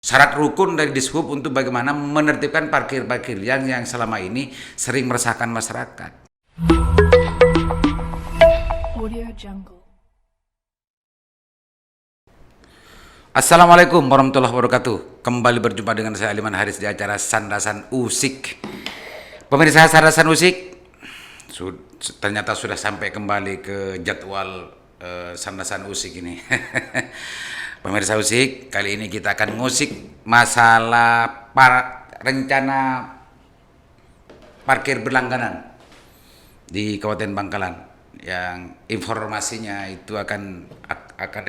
Syarat rukun dari Dishub untuk bagaimana menertibkan parkir-parkir liar yang selama ini sering meresahkan masyarakat. Audio Jungle. Assalamualaikum warahmatullahi wabarakatuh. Kembali berjumpa dengan saya Aliman Haris di acara Sandasan Usik. Pemirsa Sandasan Usik, ternyata sudah sampai kembali ke jadwal Sandasan Usik ini. Pemirsa Usik, kali ini kita akan ngusik masalah rencana parkir berlangganan di Kabupaten Bangkalan yang informasinya itu akan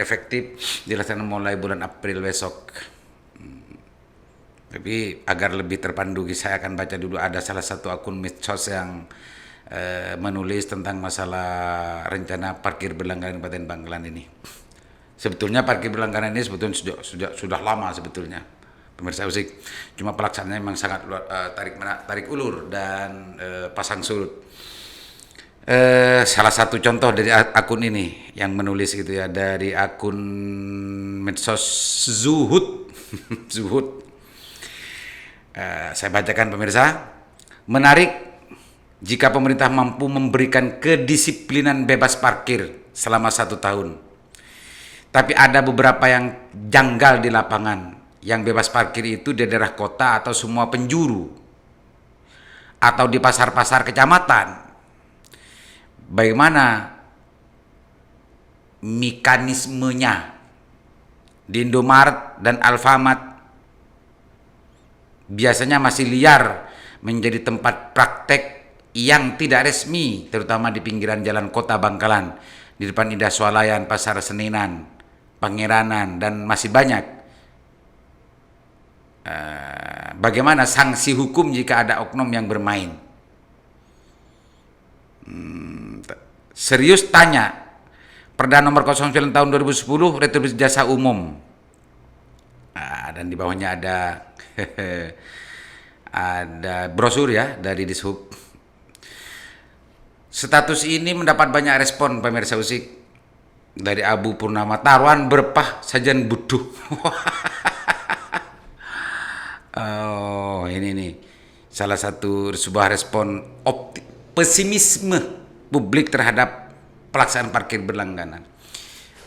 efektif dilaksanakan mulai bulan April besok. Tapi agar lebih terpandu, saya akan baca dulu. Ada salah satu akun medsos yang menulis tentang masalah rencana parkir berlangganan Kabupaten Bangkalan ini. Sebetulnya parkir berlangganan ini sebetulnya sudah lama sebetulnya, pemirsa Usik. Cuma pelaksanaannya memang sangat tarik ulur dan pasang surut. Salah satu contoh dari akun ini yang menulis gitu ya, dari akun medsos Zuhud. Zuhud. Saya bacakan pemirsa. Menarik jika pemerintah mampu memberikan kedisiplinan bebas parkir selama 1 tahun. Tapi ada beberapa yang janggal di lapangan. Yang bebas parkir itu di daerah kota atau semua penjuru, atau di pasar-pasar kecamatan. Bagaimana mekanismenya di Indomaret dan Alfamart biasanya masih liar menjadi tempat praktek yang tidak resmi, terutama di pinggiran jalan kota Bangkalan, di depan Indah Swalayan, Pasar Seninan, Pangeranan, dan masih banyak. Bagaimana sanksi hukum jika ada oknum yang bermain? Serius tanya Perda nomor 09 tahun 2010 Retribusi Jasa Umum. Dan di bawahnya ada ada brosur ya dari Dishub. Status ini mendapat banyak respon pemirsa Usik. Dari Abu Purnama, taruhan berpah sajian butuh. Oh, ini nih salah satu sebuah respon pesimisme publik terhadap pelaksanaan parkir berlangganan.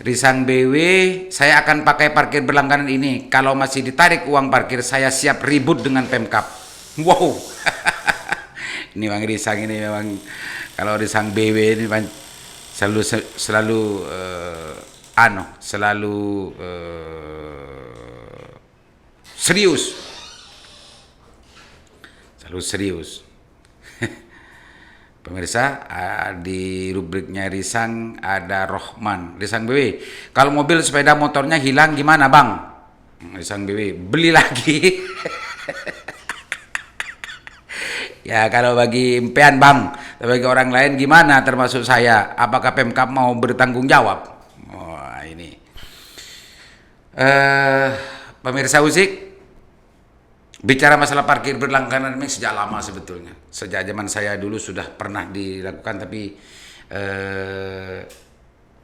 Risang BW, saya akan pakai parkir berlangganan ini. Kalau masih ditarik uang parkir, saya siap ribut dengan Pemkab. Wow. Ini Bang Risang ini memang, kalau Risang BW ini selalu serius. Selalu serius. Pemirsa, di rubriknya Risang ada Rohman. Risang BW, kalau mobil sepeda motornya hilang gimana Bang? Risang BW, beli lagi. Ya kalau bagi impian Bang, bagi orang lain gimana, termasuk saya? Apakah Pemkab mau bertanggung jawab? Wah ini. Pemirsa Usik, bicara masalah parkir berlangganan ini sejak lama sebetulnya. Sejak zaman saya dulu sudah pernah dilakukan, tapi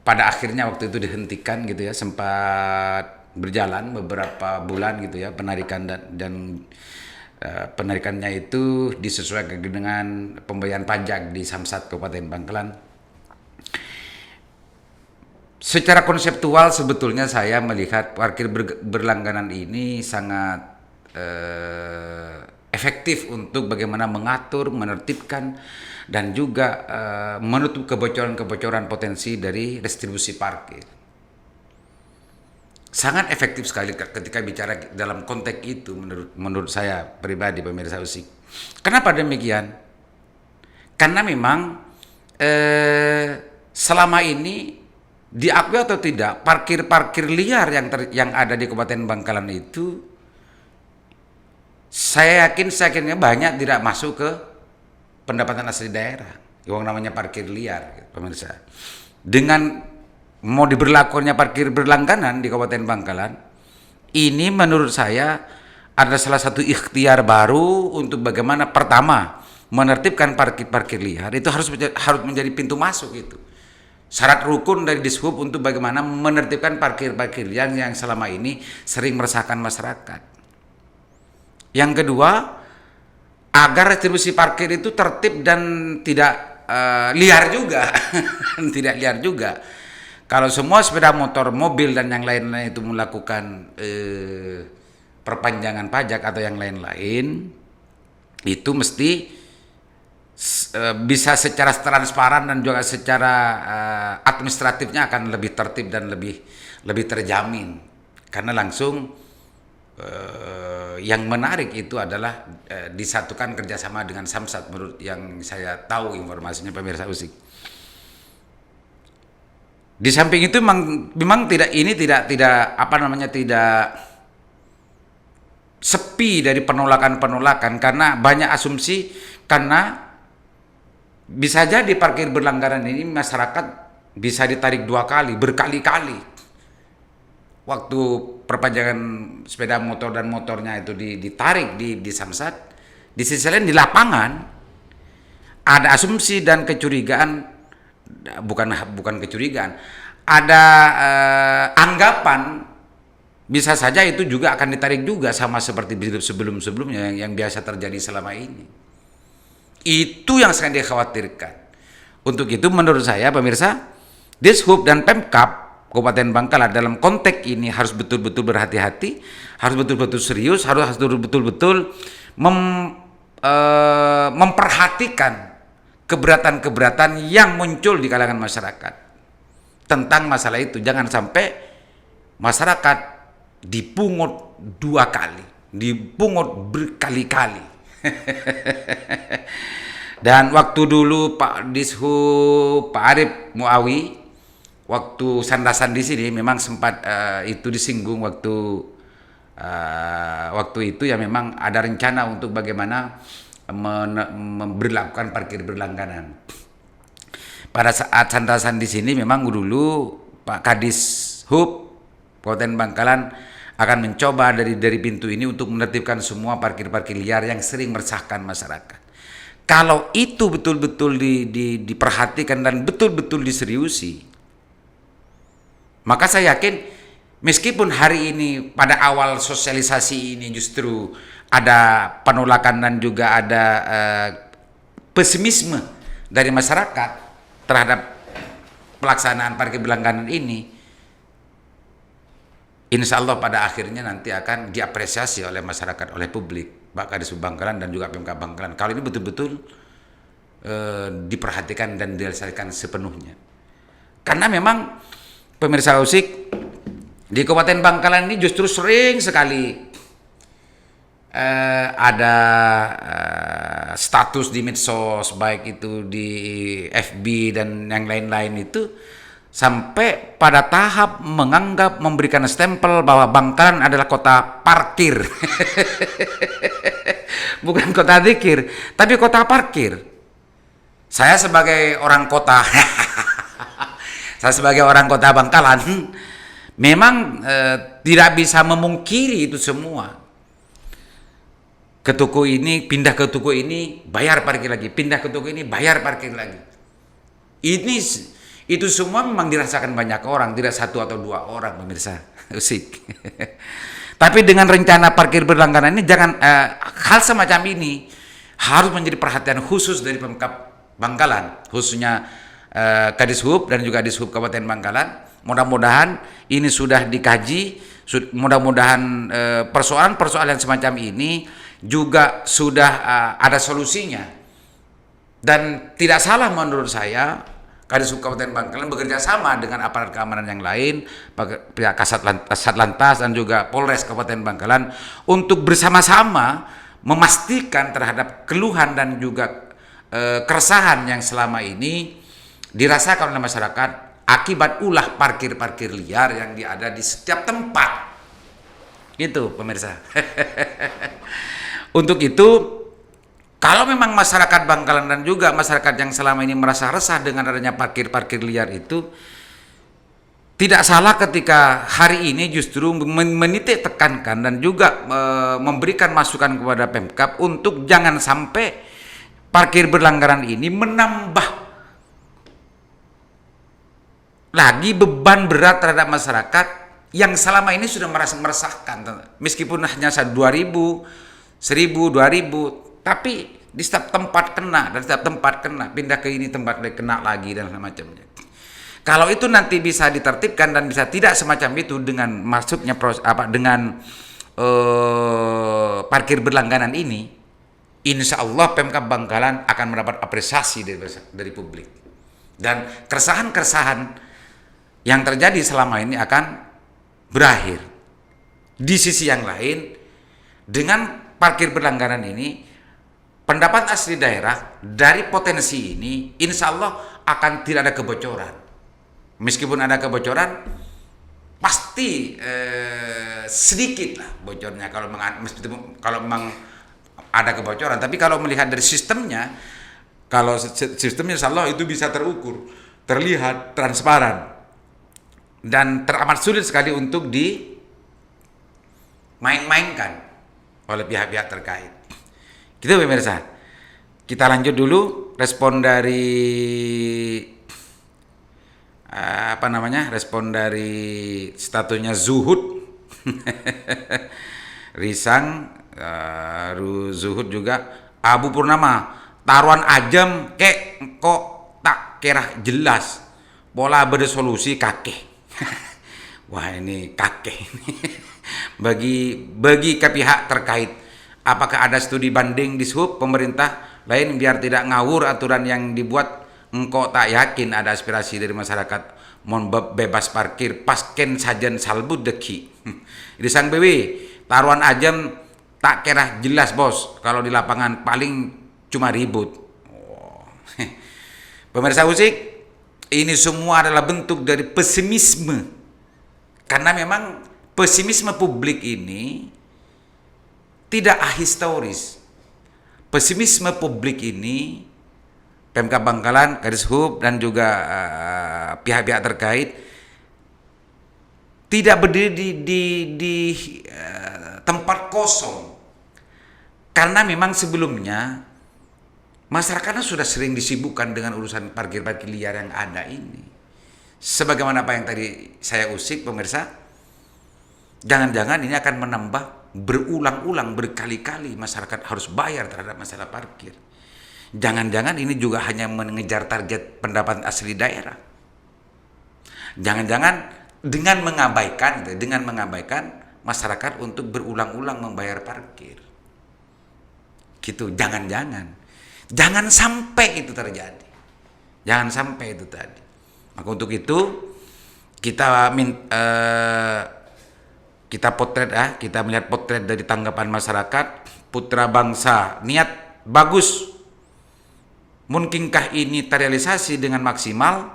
pada akhirnya waktu itu dihentikan gitu ya. Sempat berjalan beberapa bulan gitu ya penarikan dan penarikannya itu disesuaikan dengan pembayaran pajak di Samsat Kabupaten Bangkalan. Secara konseptual sebetulnya saya melihat parkir berlangganan ini sangat efektif untuk bagaimana mengatur, menertibkan, dan juga menutup kebocoran-kebocoran potensi dari distribusi parkir. Sangat efektif sekali ketika bicara dalam konteks itu menurut saya pribadi pemirsa Usik. Kenapa demikian? Karena memang selama ini diakui atau tidak, parkir-parkir liar yang ada di Kabupaten Bangkalan itu saya yakin banyak tidak masuk ke pendapatan asli daerah. Yang namanya parkir liar, pemirsa. Dengan mau diberlakukannya parkir berlangganan di Kabupaten Bangkalan, ini menurut saya ada salah satu ikhtiar baru untuk bagaimana pertama menertibkan parkir liar. Itu harus menjadi pintu masuk itu. Syarat rukun dari Dishub untuk bagaimana menertibkan parkir liar yang selama ini sering meresahkan masyarakat. Yang kedua, agar retribusi parkir itu tertib dan tidak liar juga. Tidak liar juga. Kalau semua sepeda motor, mobil dan yang lain-lain itu melakukan perpanjangan pajak atau yang lain-lain, itu mesti bisa secara transparan dan juga secara administratifnya akan lebih tertib dan lebih terjamin. Karena langsung yang menarik itu adalah disatukan kerjasama dengan Samsat, menurut yang saya tahu informasinya, pemirsa Usik. Di samping itu memang tidak sepi dari penolakan karena banyak asumsi, karena bisa jadi parkir berlangganan ini masyarakat bisa ditarik 2 kali, berkali-kali. Waktu perpanjangan sepeda motor dan motornya itu ditarik di Samsat, di sisi lain di lapangan ada asumsi dan kecurigaan, bukan kecurigaan, ada anggapan bisa saja itu juga akan ditarik juga, sama seperti sebelum-sebelumnya yang biasa terjadi selama ini. Itu yang sangat dikhawatirkan. Untuk itu menurut saya, pemirsa, Dishub dan Pemkab Kabupaten Bangkalan dalam konteks ini harus betul-betul berhati-hati, harus betul-betul serius, harus betul-betul memperhatikan keberatan-keberatan yang muncul di kalangan masyarakat tentang masalah itu. Jangan sampai masyarakat dipungut 2 kali, dipungut berkali-kali. Dan waktu dulu Pak Dishub, Pak Arif Muawi, waktu sandasan di sini memang sempat itu disinggung waktu itu ya, memang ada rencana untuk bagaimana memberlakukan parkir berlangganan. Pada saat sandasan di sini memang dulu Pak Kadis Hub Kabupaten Bangkalan akan mencoba dari pintu ini untuk menertibkan semua parkir-parkir liar yang sering meresahkan masyarakat. Kalau itu betul-betul diperhatikan dan betul-betul diseriusi, maka saya yakin meskipun hari ini pada awal sosialisasi ini justru ada penolakan dan juga ada pesimisme dari masyarakat terhadap pelaksanaan parkir berlangganan ini, insya Allah pada akhirnya nanti akan diapresiasi oleh masyarakat, oleh publik, Bapak Dishub Bangkalan dan juga Pemkab Bangkalan. Kalau ini betul-betul diperhatikan dan diselesaikan sepenuhnya. Karena memang pemirsa Usik, di Kabupaten Bangkalan ini justru sering sekali ada status di medsos, baik itu di FB dan yang lain-lain itu, sampai pada tahap menganggap, memberikan stempel bahwa Bangkalan adalah kota parkir. Bukan kota zikir, tapi kota parkir. Saya sebagai orang kota Bangkalan memang tidak bisa memungkiri itu semua. Ke toko ini, pindah ke toko ini, bayar parkir lagi, pindah ke toko ini, bayar parkir lagi. Itu semua memang dirasakan banyak orang, tidak 1 atau 2 orang, pemirsa Usik. Tapi dengan rencana parkir berlangganan ini, jangan hal semacam ini harus menjadi perhatian khusus dari Pemkab Bangkalan, khususnya Kadishub dan juga Dishub Kabupaten Bangkalan. Mudah-mudahan ini sudah dikaji, mudah-mudahan persoalan-persoalan semacam ini juga sudah ada solusinya. Dan tidak salah menurut saya Kadishub Kabupaten Bangkalan bekerja sama dengan aparat keamanan yang lain, pihak Satlantas dan juga Polres Kabupaten Bangkalan untuk bersama-sama memastikan terhadap keluhan dan juga keresahan yang selama ini dirasakan oleh masyarakat akibat ulah parkir-parkir liar yang ada di setiap tempat. Itu pemirsa. Untuk itu, kalau memang masyarakat Bangkalan dan juga masyarakat yang selama ini merasa resah dengan adanya parkir-parkir liar itu, tidak salah ketika hari ini justru menitik tekankan dan juga memberikan masukan kepada Pemkab untuk jangan sampai parkir berlanggaran ini menambah lagi beban berat terhadap masyarakat yang selama ini sudah merasa meresahkan. Meskipun hanya 2.000, 1.000, 2.000, tapi di setiap tempat kena, dan setiap tempat kena, pindah ke ini tempat lain kena lagi dan semacamnya. Kalau itu nanti bisa ditertibkan dan bisa tidak semacam itu dengan masuknya dengan parkir berlangganan ini, insya Allah Pemkab Bangkalan akan mendapat apresiasi dari publik, dan keresahan-keresahan yang terjadi selama ini akan berakhir. Di sisi yang lain, dengan parkir berlangganan ini, pendapat asli daerah dari potensi ini insya Allah akan tidak ada kebocoran. Meskipun ada kebocoran, pasti sedikit lah bocornya kalau memang ada kebocoran. Tapi kalau melihat dari sistemnya, insya Allah itu bisa terukur, terlihat, transparan, dan teramat sulit sekali untuk dimain-mainkan oleh pihak-pihak terkait. Gitu pemirsa. Kita lanjut dulu respon dari respon dari statusnya Zuhud. Risang, Zuhud juga. Abu Purnama, taruhan ajam kok tak kira jelas. Bola bersolusi kakek. Wah, ini kakek ini. Bagi ke pihak terkait, apakah ada studi banding di sub pemerintah lain biar tidak ngawur aturan yang dibuat? Engkau tak yakin ada aspirasi dari masyarakat mon bebas parkir pasken sajen salbut deki. Di sang BW, taruhan ajam tak kira jelas bos, kalau di lapangan paling cuma ribut. Oh. Pemirsa Usik, ini semua adalah bentuk dari pesimisme, karena memang pesimisme publik ini tidak ahistoris. Pesimisme publik ini Pemkab Bangkalan, Kadishub, dan juga pihak-pihak terkait tidak berdiri di tempat kosong, karena memang sebelumnya masyarakatnya sudah sering disibukkan dengan urusan parkir-parkir liar yang ada ini. Sebagaimana apa yang tadi saya usik pemirsa, jangan-jangan ini akan menambah berulang-ulang berkali-kali masyarakat harus bayar terhadap masalah parkir. Jangan-jangan ini juga hanya mengejar target pendapatan asli daerah. Jangan-jangan dengan mengabaikan masyarakat untuk berulang-ulang membayar parkir. Gitu, jangan-jangan. Jangan sampai itu terjadi. Jangan sampai itu tadi. Maka untuk itu kita kita melihat potret dari tanggapan masyarakat. Putra bangsa, niat bagus. Mungkinkah ini terrealisasi dengan maksimal?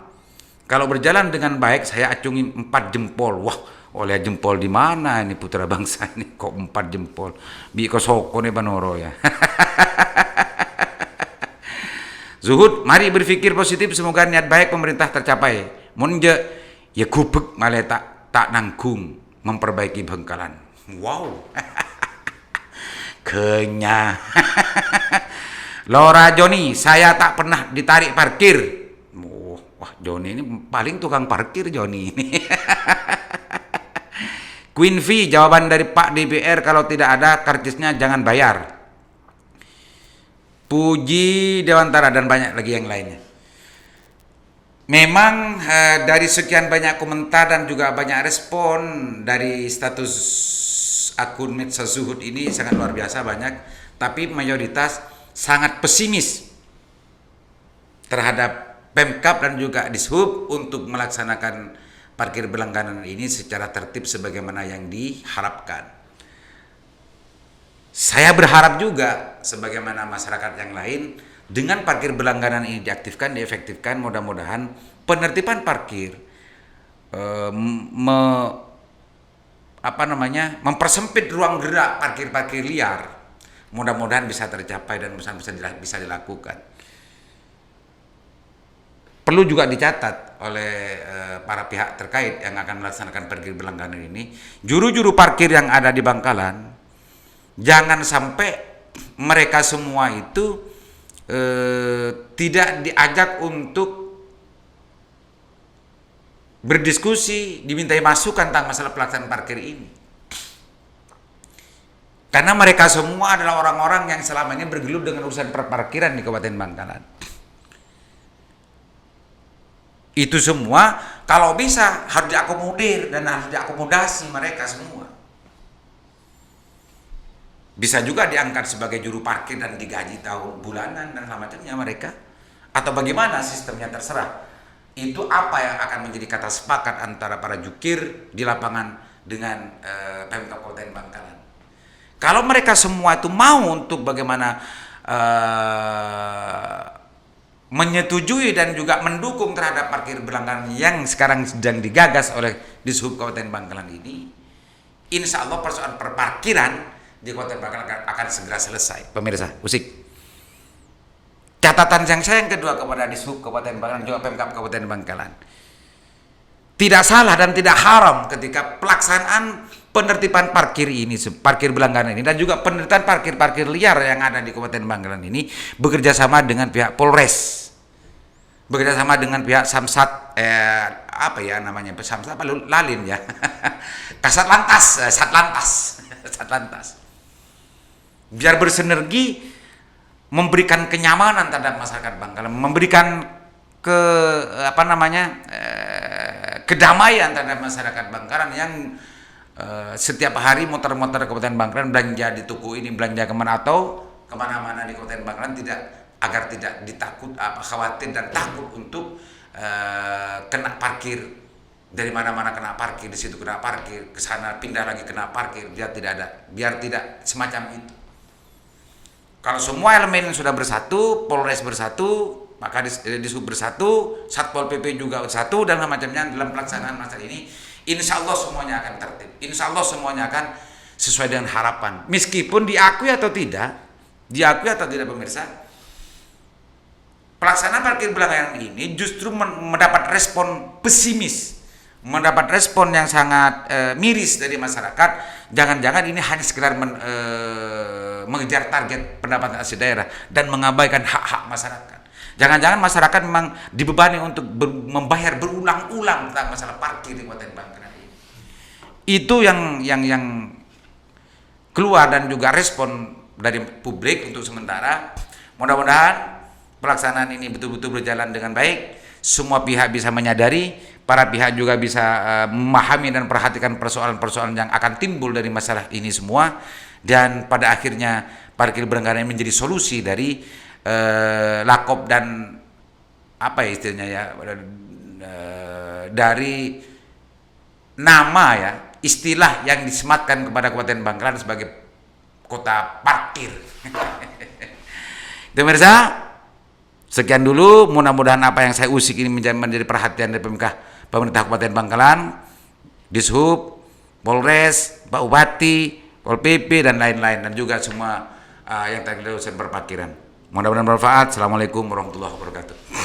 Kalau berjalan dengan baik, saya acungi 4 jempol. Wah, oleh jempol di mana ini putra bangsa ini? Kok 4 jempol? Biko soko nih Banoro ya. Zuhud, mari berpikir positif, semoga niat baik pemerintah tercapai. Munje, ya kubek malah tak nanggung memperbaiki Bangkalan. Wow. Kenyang. Lora Joni, saya tak pernah ditarik parkir. Wah, Joni ini paling tukang parkir Joni ini. Queen V, jawaban dari Pak DPR, kalau tidak ada karcisnya jangan bayar. Puji Dewantara dan banyak lagi yang lainnya. Memang dari sekian banyak komentar dan juga banyak respon dari status akun medsos Zuhud ini sangat luar biasa banyak, tapi mayoritas sangat pesimis terhadap Pemkab dan juga Dishub untuk melaksanakan parkir berlangganan ini secara tertib sebagaimana yang diharapkan. Saya berharap juga sebagaimana masyarakat yang lain, dengan parkir berlangganan ini diaktifkan, diefektifkan, mudah-mudahan penertiban parkir mempersempit ruang gerak parkir-parkir liar. Mudah-mudahan bisa tercapai dan bisa dilakukan. Perlu juga dicatat oleh para pihak terkait yang akan melaksanakan parkir berlangganan ini, juru-juru parkir yang ada di Bangkalan, jangan sampai mereka semua itu tidak diajak untuk berdiskusi, dimintai masukan tentang masalah pelaksanaan parkir ini. Karena mereka semua adalah orang-orang yang selama ini bergelut dengan urusan perparkiran di Kabupaten Bangkalan. Itu semua kalau bisa harus diakomodir dan harus diakomodasi mereka semua. Bisa juga diangkat sebagai juru parkir dan digaji tahun bulanan dan macamnya mereka. Atau bagaimana sistemnya terserah. Itu apa yang akan menjadi kata sepakat antara para jukir di lapangan dengan Pemkab Kabupaten Bangkalan. Kalau mereka semua itu mau untuk bagaimana menyetujui dan juga mendukung terhadap parkir berlangganan yang sekarang sedang digagas oleh Dishub Kabupaten Bangkalan ini, insya Allah persoalan perparkiran di Kabupaten Bangkalan akan segera selesai. Pemirsa, usik. Catatan yang saya yang kedua kepada Dishub Kabupaten Bangkalan juga Pemkab Kabupaten Bangkalan. Tidak salah dan tidak haram ketika pelaksanaan penertiban parkir ini, parkir berlangganan ini, dan juga penertiban parkir-parkir liar yang ada di Kabupaten Bangkalan ini bekerja sama dengan pihak Polres, bekerja sama dengan pihak Samsat, apa ya namanya, Samsat apa Lalin ya, Kasat Lantas, Satlantas, biar bersinergi memberikan kenyamanan terhadap masyarakat Bangkalan, memberikan kedamaian terhadap masyarakat Bangkalan yang setiap hari muter-muter Kabupaten Bangkalan belanja di toko ini, belanja kemana atau kemana-mana di Kabupaten Bangkalan agar tidak khawatir dan takut untuk kena parkir, dari mana-mana kena parkir, di situ kena parkir, ke sana pindah lagi kena parkir, biar tidak semacam itu. Kalau semua elemen sudah bersatu, Polres bersatu, maka Dishub bersatu, Satpol PP juga bersatu dan macamnya dalam pelaksanaan masalah ini, insya Allah semuanya akan tertib. Insya Allah semuanya akan sesuai dengan harapan. Meskipun diakui atau tidak pemirsa, pelaksanaan parkir berlangganan ini justru mendapat respon pesimis, mendapat respon yang sangat miris dari masyarakat. Jangan-jangan ini hanya sekedar mengejar target pendapatan asli daerah dan mengabaikan hak-hak masyarakat. Jangan-jangan masyarakat memang dibebani untuk membayar berulang-ulang tentang masalah parkir di Kabupaten Bangkalan ini. Itu yang keluar dan juga respon dari publik untuk sementara. Mudah-mudahan pelaksanaan ini betul-betul berjalan dengan baik. Semua pihak bisa menyadari, para pihak juga bisa memahami dan perhatikan persoalan-persoalan yang akan timbul dari masalah ini semua, dan pada akhirnya parkir berlangganan menjadi solusi dari lakop dan apa ya istilahnya ya, dari nama ya, istilah yang disematkan kepada Kabupaten Bangkalan sebagai kota parkir. Pemirsa, sekian dulu, mudah-mudahan apa yang saya usik ini menjadi perhatian dari pemerintah Kabupaten Bangkalan, Dishub, Polres, Pak Bupati, Pol PP dan lain-lain, dan juga semua yang terkait urusan perparkiran. Mudah-mudahan bermanfaat. Assalamualaikum warahmatullahi wabarakatuh.